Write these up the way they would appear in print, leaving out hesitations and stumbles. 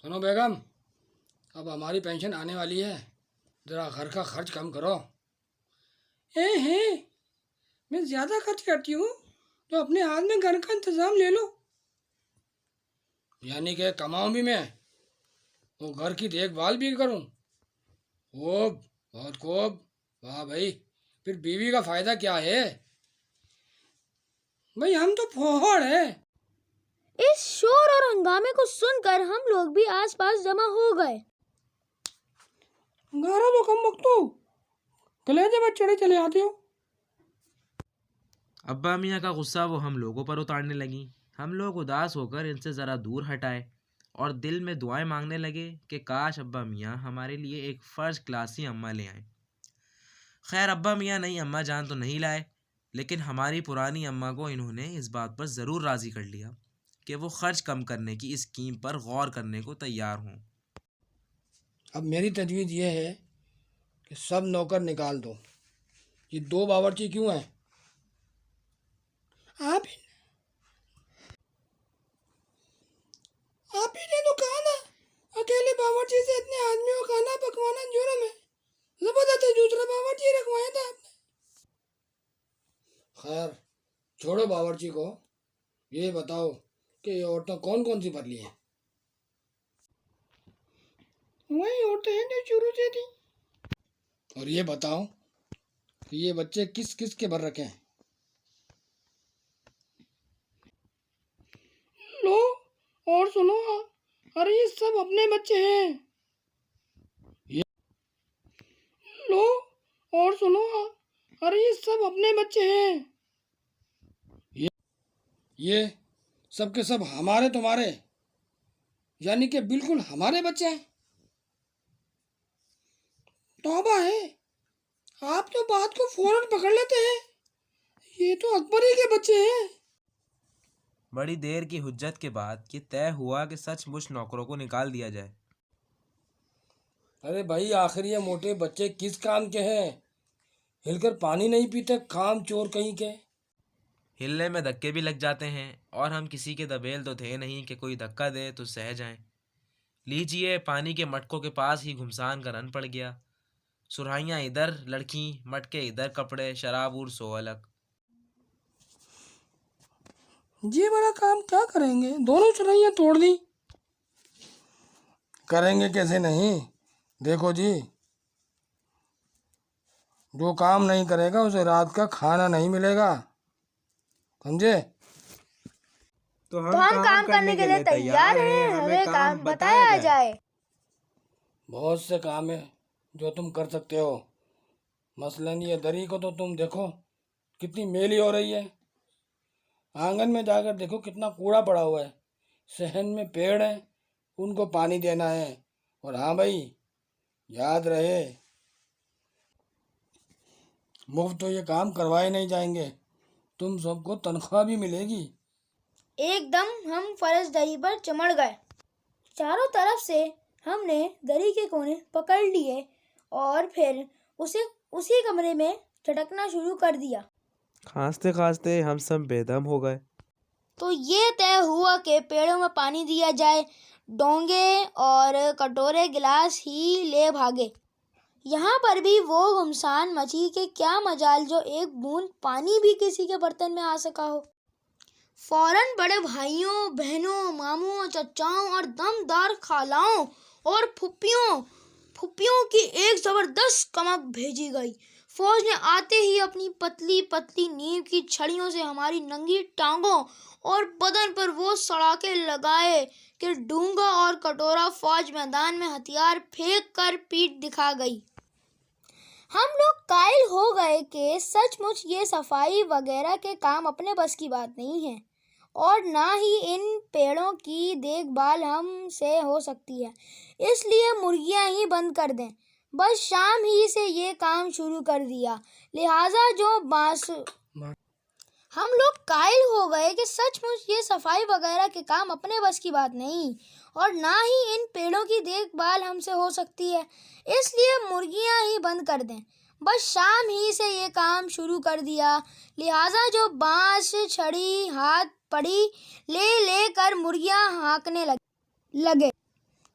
سنو بیگم، اب ہماری پینشن آنے والی ہے، ذرا گھر کا خرچ کم کرو۔ میں زیادہ خرچ کرتی ہوں تو اپنے ہاتھ میں گھر کا انتظام لے لو۔ یعنی کہ کماؤں بھی میں، وہ گھر کی دیکھ بھال بھی کروں؟ خوب، بہت خوب، واہ بھائی، پھر بیوی کا فائدہ کیا ہے؟ بھائی ہم تو پھوڑ ہیں۔ اس شور اور ہنگامے کو سن کر ہم لوگ بھی آس پاس جمع ہو گئے۔ گارا تو کم وقتو کلیجے پر چڑھے چلے آتے ہو۔ ابا میاں کا غصہ وہ ہم لوگوں پر اتارنے لگیں۔ ہم لوگ اداس ہو کر ان سے ذرا دور ہٹائے اور دل میں دعائیں مانگنے لگے کہ کاش ابا میاں ہمارے لیے ایک فرسٹ کلاسی اماں لے آئیں۔ خیر ابا میاں نئی اماں جان تو نہیں لائے، لیکن ہماری پرانی اماں کو انہوں نے اس بات پر ضرور راضی کر لیا کہ وہ خرچ کم کرنے کی اسکیم پر غور کرنے کو تیار ہوں۔ اب میری تجویز یہ ہے کہ سب نوکر نکال دو۔ یہ 2 باورچی کیوں ہیں؟ آپ ہی نے تو کہا نا، اکیلے باورچی سے اتنے آدمیوں کا کھانا پکوانا جرم ہے، زبردست دوسرا باورچی رکھوایا تھا آپ نے۔ خیر چھوڑو باورچی کو، یہ بتاؤ کہ یہ عورتیں کون کون سی بدلی ہیں؟ وہی عورتیں ہیں جو شروع سے تھی۔ اور یہ بتاؤ کہ یہ بچے کس کس کے بھر رکھے ہیں؟ لو اور سنو، ارے یہ سب اپنے بچے ہیں۔ لو اور سنو، ارے یہ سب اپنے بچے ہیں۔ یہ سب کے سب ہمارے تمہارے، یعنی کہ بالکل ہمارے بچے ہیں۔ توبہ ہے، آپ تو بات کو فوراً پکڑ لیتے ہیں، یہ تو اکبر ہی کے بچے ہیں۔ بڑی دیر کی حجت کے بعد یہ طے ہوا کہ سچ مچ نوکروں کو نکال دیا جائے۔ ارے بھائی آخر یہ موٹے بچے کس کام کے ہیں؟ ہل کر پانی نہیں پیتے، کام چور کہیں کے۔ ہلنے میں دھکے بھی لگ جاتے ہیں، اور ہم کسی کے دبیل تو تھے نہیں کہ کوئی دھکا دے تو سہ جائیں۔ لیجئے پانی کے مٹکوں کے پاس ہی گھمسان کا رن پڑ گیا۔ سرہائیاں ادھر لڑکیں، مٹکے ادھر کپڑے، شراب اور سو الگ۔ جی بڑا کام کیا کریں گے؟ دونوں چڑھائیاں توڑ دی۔ کریں گے کیسے نہیں؟ دیکھو جی، جو کام نہیں کرے گا اسے رات کا کھانا نہیں ملے گا، سمجھے؟ تو ہم کام کرنے کے لیے تیار ہیں، ہمیں کام بتایا جائے۔ بہت سے کام ہیں جو تم کر سکتے ہو، مثلاً یہ دری کو تو تم دیکھو کتنی میلی ہو رہی ہے، آنگن میں جا کر دیکھو کتنا کوڑا پڑا ہوا ہے، صحن میں پیڑ ہیں ان کو پانی دینا ہے، اور ہاں بھائی یاد رہے مفت تو یہ کام کروائے نہیں جائیں گے، تم سب کو تنخواہ بھی ملے گی۔ ایک دم ہم فرش دری پر چمڑ گئے۔ چاروں طرف سے ہم نے دری کے کونے پکڑ لیے اور پھر اسے اسی کمرے میں جھٹکنا شروع کر دیا۔ کھانستے کھانستے ہم سب بے دم ہو گئے۔ تو یہ طے ہوا کہ پیڑوں میں پانی دیا جائے، ڈونگے اور کٹورے گلاس ہی لے بھاگے۔ یہاں پر بھی وہ گھمسان مچی کہ کیا مجال جو ایک بوند پانی بھی کسی کے برتن میں آ سکا ہو۔ فوراً بڑے بھائیوں، بہنوں، ماموں، چچاؤں اور دمدار خالاؤں اور پھپھیوں کی ایک زبردست کمک بھیجی گئی۔ فوج نے آتے ہی اپنی پتلی پتلی نیم کی چھڑیوں سے ہماری ننگی ٹانگوں اور بدن پر وہ سڑاکے لگائے کہ ڈونگا اور کٹورا فوج میدان میں ہتھیار پھینک کر پیٹھ دکھا گئی۔ ہم لوگ قائل ہو گئے کہ سچ مچ یہ صفائی وغیرہ کے کام اپنے بس کی بات نہیں ہے، اور نہ ہی ان پیڑوں کی دیکھ بھال ہم سے ہو سکتی ہے، اس لیے مرغیاں ہی بند کر دیں۔ بس شام ہی سے یہ کام شروع کر دیا، لہٰذا جو بانس ہم لوگ قائل ہو گئے کہ سچ مچ یہ صفائی وغیرہ کے کام اپنے بس کی بات نہیں، اور نہ ہی ان پیڑوں کی دیکھ بھال ہم سے ہو سکتی ہے، اس لیے مرغیاں ہی بند کر دیں۔ بس شام ہی سے یہ کام شروع کر دیا، لہٰذا جو بانس چھڑی ہاتھ پڑی لے کر مرغیاں ہانکنے لگے۔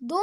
2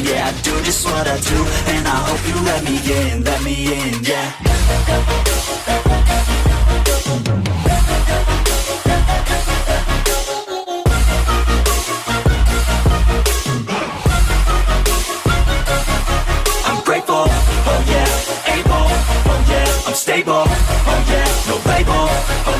Yeah, I do just what I do, and I hope you let me in, yeah. I'm grateful, oh yeah, able, oh yeah, I'm stable, oh yeah, no label, oh